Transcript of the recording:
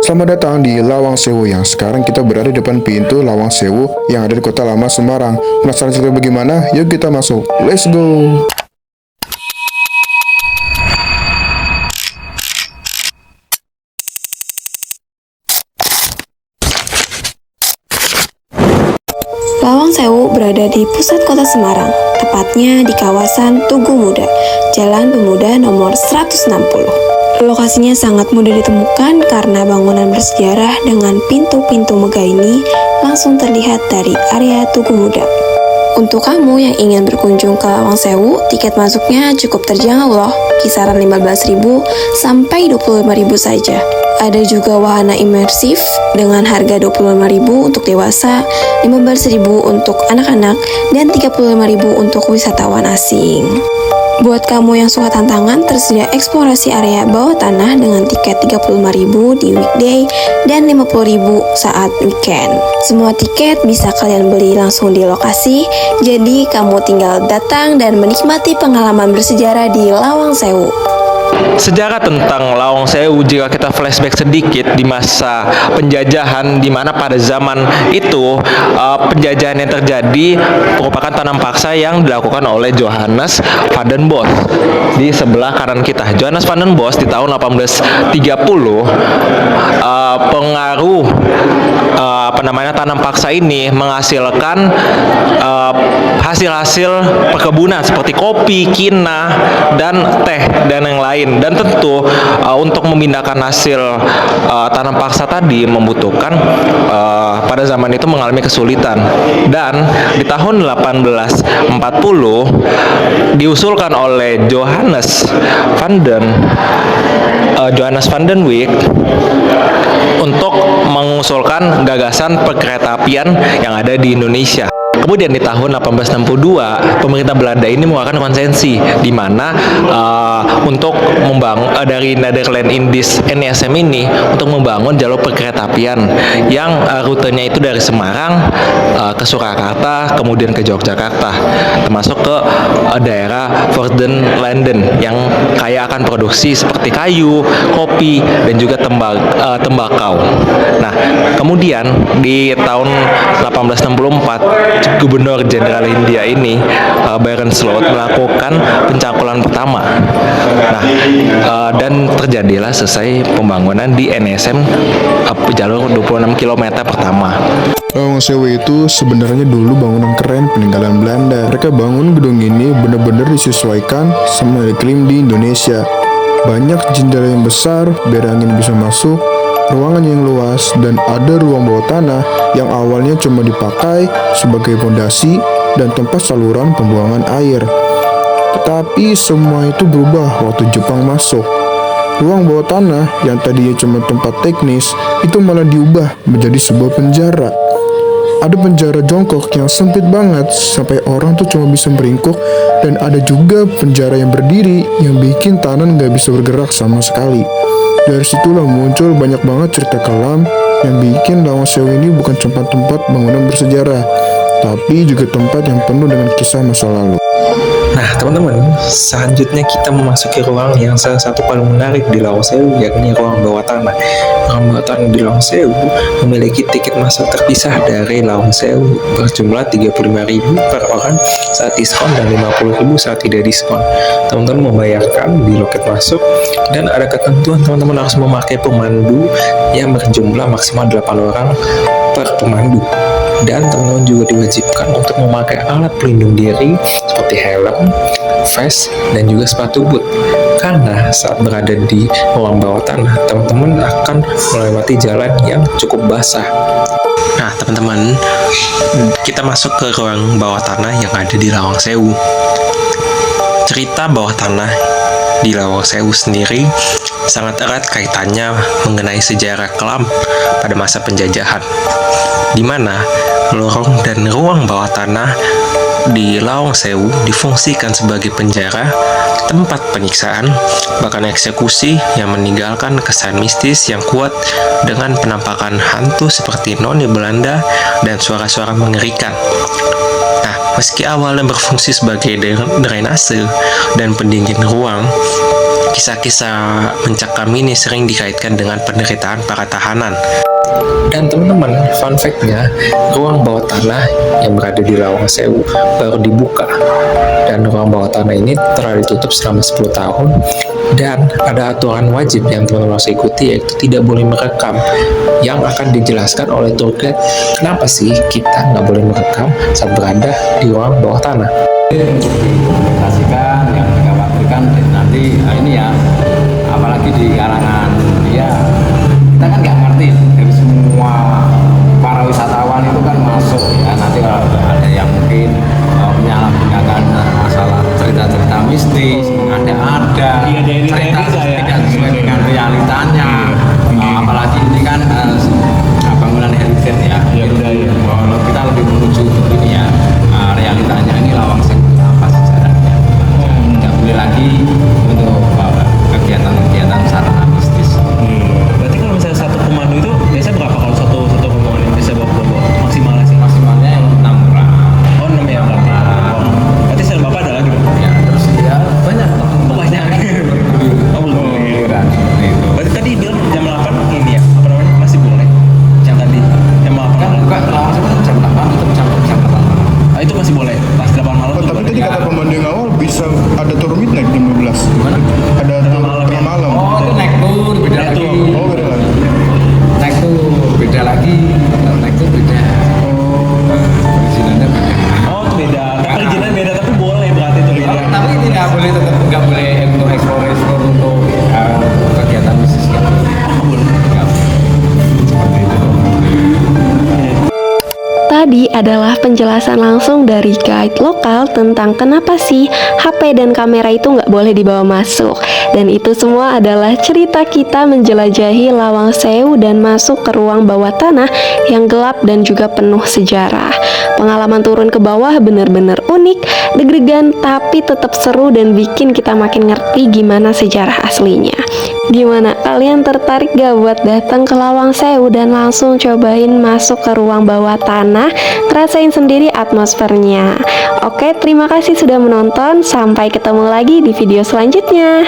Selamat datang di Lawang Sewu yang sekarang kita berada di depan pintu Lawang Sewu yang ada di Kota Lama Semarang. Penasaran cerita bagaimana? Yuk kita masuk. Let's go. Lawang Sewu berada di pusat kota Semarang, tepatnya di kawasan Tugu Muda, Jalan Pemuda nomor 160. Lokasinya sangat mudah ditemukan karena bangunan bersejarah dengan pintu-pintu megah ini langsung terlihat dari area Tugu Muda. Untuk kamu yang ingin berkunjung ke Lawang Sewu, tiket masuknya cukup terjangkau loh, kisaran 15.000 sampai 25.000 saja. Ada juga wahana imersif dengan harga 25.000 untuk dewasa, 15.000 untuk anak-anak, dan 35.000 untuk wisatawan asing. Buat kamu yang suka tantangan, tersedia eksplorasi area bawah tanah dengan tiket 35.000 di weekday dan 50.000 saat weekend. Semua tiket bisa kalian beli langsung di lokasi, jadi kamu tinggal datang dan menikmati pengalaman bersejarah di Lawang Sewu. Sejarah tentang Lawang Sewu, jika kita flashback sedikit di masa penjajahan, di mana pada zaman itu penjajahan yang terjadi merupakan tanam paksa yang dilakukan oleh Johannes van den Bosch. Di sebelah kanan kita, Johannes van den Bosch di tahun 1830 pengaruh tanam paksa ini menghasilkan hasil-hasil perkebunan seperti kopi, kina, dan teh dan yang lain. Dan tentu untuk memindahkan hasil tanam paksa tadi membutuhkan pada zaman itu mengalami kesulitan. Dan di tahun 1840 diusulkan oleh Johannes van den Wyck untuk mengusulkan gagasan perkeretaapian yang ada di Indonesia. Kemudian di tahun 1862 pemerintah Belanda ini mengeluarkan konsensi di mana untuk membangun dari Nederland Indies NSM ini untuk membangun jalur perkeretaapian yang rutenya itu dari Semarang ke Surakarta, kemudian ke Yogyakarta, termasuk ke daerah Vorden-Landen yang kaya akan produksi seperti kayu, kopi, dan juga tembakau. Nah, kemudian di tahun 1864 Gubernur Jenderal Hindia ini Baron Sloat melakukan pencangkulan pertama. Nah, dan terjadilah selesai pembangunan di NSM jalur 26 km pertama. Lawang Sewu itu sebenarnya dulu bangunan keren peninggalan Belanda. Mereka bangun gedung ini benar-benar disesuaikan sama iklim di Indonesia. Banyak jendela yang besar biar angin bisa masuk, ruangan yang luas, dan ada ruang bawah tanah yang awalnya cuma dipakai sebagai fondasi dan tempat saluran pembuangan air. Tetapi semua itu berubah waktu Jepang masuk. Ruang bawah tanah yang tadinya cuma tempat teknis itu malah diubah menjadi sebuah penjara. Ada penjara jongkok yang sempit banget sampai orang tuh cuma bisa meringkuk, dan ada juga penjara yang berdiri yang bikin tanah nggak bisa bergerak sama sekali. Dari situlah muncul banyak banget cerita kelam yang bikin Lawang Sewu ini bukan cuma tempat bangunan bersejarah, tapi juga tempat yang penuh dengan kisah masa lalu. Nah, teman-teman, selanjutnya kita memasuki ruang yang salah satu paling menarik di Lawang Sewu, yakni ruang bawah tanah. Ruang bawah tanah di Lawang Sewu memiliki tiket masuk terpisah dari Lawang Sewu berjumlah 35.000 per orang saat diskon dan 50.000 saat tidak diskon. Teman-teman membayarkan di loket masuk, dan ada ketentuan teman-teman harus memakai pemandu yang berjumlah maksimal 8 orang per pemandu. Dan teman-teman juga diwajibkan untuk memakai alat pelindung diri seperti helm, vest, dan juga sepatu boot. Karena saat berada di ruang bawah tanah, teman-teman akan melewati jalan yang cukup basah. Nah, teman-teman, kita masuk ke ruang bawah tanah yang ada di Lawang Sewu. Cerita bawah tanah di Lawang Sewu sendiri sangat erat kaitannya mengenai sejarah kelam pada masa penjajahan, di mana lorong dan ruang bawah tanah di Lawang Sewu difungsikan sebagai penjara, tempat penyiksaan, bahkan eksekusi yang meninggalkan kesan mistis yang kuat dengan penampakan hantu seperti noni Belanda dan suara-suara mengerikan. Nah, meski awalnya berfungsi sebagai drainase dan pendingin ruang, Kisah-kisah mencekam ini sering dikaitkan dengan penderitaan para tahanan. Dan teman-teman, fun fact-nya, ruang bawah tanah yang berada di Lawang Sewu baru dibuka. Dan ruang bawah tanah ini telah ditutup selama 10 tahun. Dan ada aturan wajib yang teman-teman harus ikuti, yaitu tidak boleh merekam. Yang akan dijelaskan oleh tour guide, kenapa sih kita nggak boleh merekam saat berada di ruang bawah tanah. Diimplementasikan, yang dikhawatirkan nanti ini ya, apalagi di kalangan ya, kita kan nggak ngerti dari semua para wisatawan itu kan masuk ya, nanti kalau ada yang mungkin menyalahgunakan masalah cerita-cerita mistis, ada cerita tidak sesuai dengan realitanya, apalagi ini kan bangunan heritage ya, kalau kita lebih menuju ini ya, realitanya ini Lawang Sewu apa sejarahnya, nggak boleh lagi untuk kegiatan-kegiatan sarana mistis. Berarti kalau misalnya satu komando itu biasanya berapa kalau satu komando yang bisa bawa maksimalnya sih? Maksimalnya yang 6 orang. Oh 6 ya berarti. Berarti selain bapak ada lagi dong? Ya terus ya banyak Banyak. Oh belum. itu. Berarti tadi bilang jam 8 ini ya, apa namanya, masih boleh? Yang tadi jam 8 Kan buka Lawang Sewu jam 8 tutup jam 4. itu masih boleh pas 8 malam tuh Tapi boleh. tadi kata pemandu yang awal bisa ada tour midnight jam 12. Gimana? Ada tour tengah malam. Oh itu naik tour beda Naik lagi. tour. Oh, beda lagi. Naik tour beda lagi. Naik tour beda. Perizinannya beda. Oh itu beda, tapi perizinan beda tapi boleh berarti itu beda. Tapi tidak boleh, tetap nggak boleh untuk eksplor untuk kegiatan bisnis nggak boleh. Oh, boleh. Nggak boleh. Seperti itu. Tadi adalah penjelasan langsung dari guide lokal tentang kenapa sih HP dan kamera itu nggak boleh dibawa masuk. Dan itu semua adalah cerita kita menjelajahi Lawang Sewu dan masuk ke ruang bawah tanah yang gelap dan juga penuh sejarah. Pengalaman turun ke bawah bener-bener unik, deg-degan tapi tetap seru dan bikin kita makin ngerti gimana sejarah aslinya. Gimana, kalian tertarik gak buat datang ke Lawang Sewu dan langsung cobain masuk ke ruang bawah tanah, ngerasain sendiri atmosfernya? Oke, terima kasih sudah menonton, sampai ketemu lagi di video selanjutnya.